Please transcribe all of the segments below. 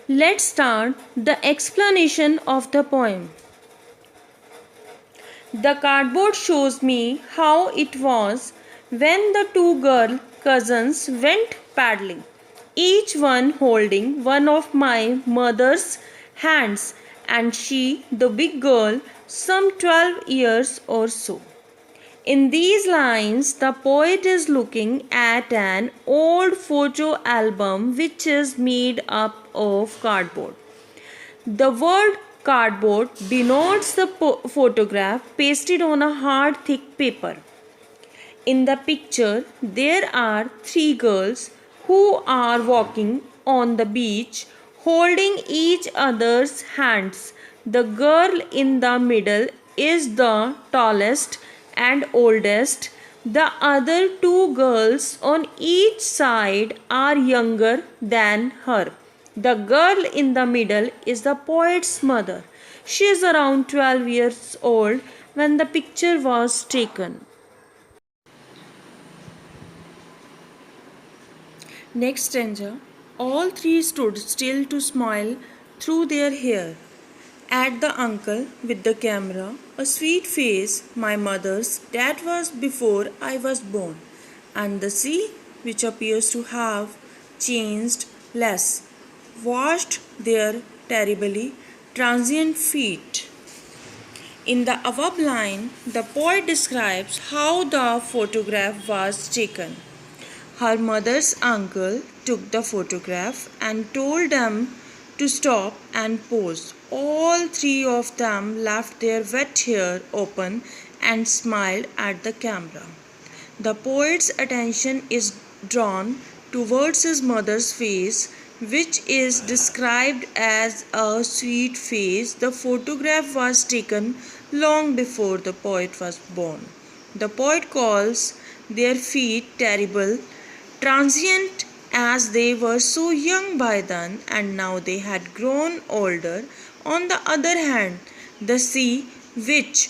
Let's start the explanation of the poem. The cardboard shows me how it was when the two girl cousins went paddling, each one holding one of my mother's hands, and she, the big girl, some 12 years or so. In these lines, the poet is looking at an old photo album which is made up of cardboard. The word cardboard denotes the photograph pasted on a hard, thick paper. In the picture, there are three girls who are walking on the beach holding each other's hands. The girl in the middle is the tallest and oldest. The other two girls on each side are younger than her. The girl in the middle is the poet's mother. She is around 12 years old when the picture was taken. Next stanza. All three stood still to smile through their hair. At the uncle with the camera, a sweet face, my mother's, that was before I was born, and the sea, which appears to have changed less, washed their terribly transient feet. In the above line, the poet describes how the photograph was taken. Her mother's uncle took the photograph and told them to stop and pose. All three of them left their wet hair open and smiled at the camera. The poet's attention is drawn towards his mother's face, which is described as a sweet face. The photograph was taken long before the poet was born. The poet calls their feet terrible, transient, as they were so young by then and now they had grown older. On the other hand, the sea which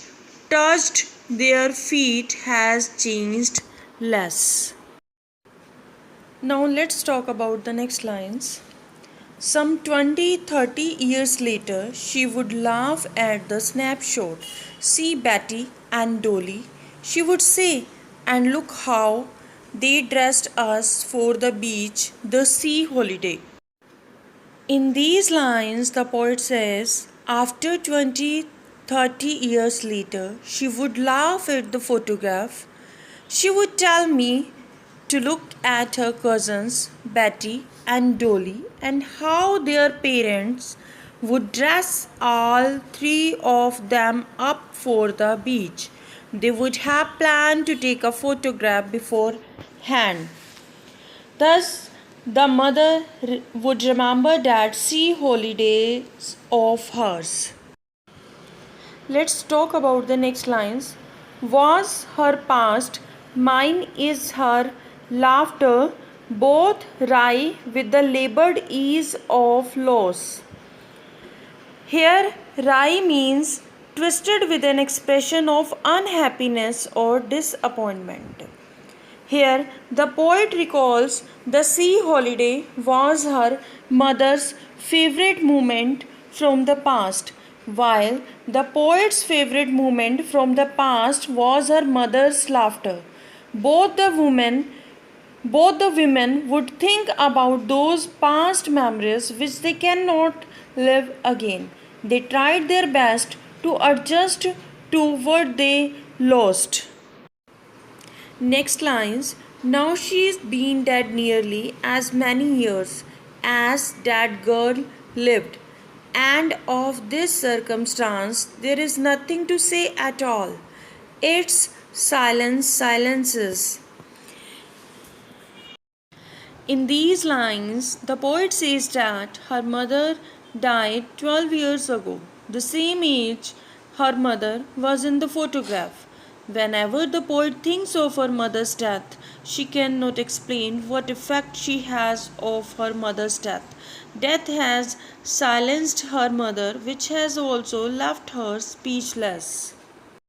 touched their feet has changed less. Now let's talk about the next lines. Some 20-30 years later, she would laugh at the snapshot. See Betty and Dolly, she would say, and look how they dressed us for the beach, the sea holiday. In these lines, the poet says, after 20-30 years later, she would laugh at the photograph. She would tell me to look at her cousins, Betty and Dolly, and how their parents would dress all three of them up for the beach. They would have planned to take a photograph beforehand. Thus, the mother would remember that sea holidays of hers. Let's talk about the next lines. Was her past, mine is her laughter, both wry with the labored ease of loss. Here, wry means twisted with an expression of unhappiness or disappointment. Here, the poet recalls the sea holiday was her mother's favorite moment from the past, while the poet's favorite moment from the past was her mother's laughter. Both the women would think about those past memories which they cannot live again. They tried their best to adjust to what they lost. Next lines. Now she's been dead nearly as many years as that girl lived, and of this circumstance there is nothing to say at all. It's silences. In these lines, the poet says that her mother died 12 years ago, the same age her mother was in the photograph. Whenever the poet thinks of her mother's death, she cannot explain what effect she has of her mother's death. Death has silenced her mother, which has also left her speechless.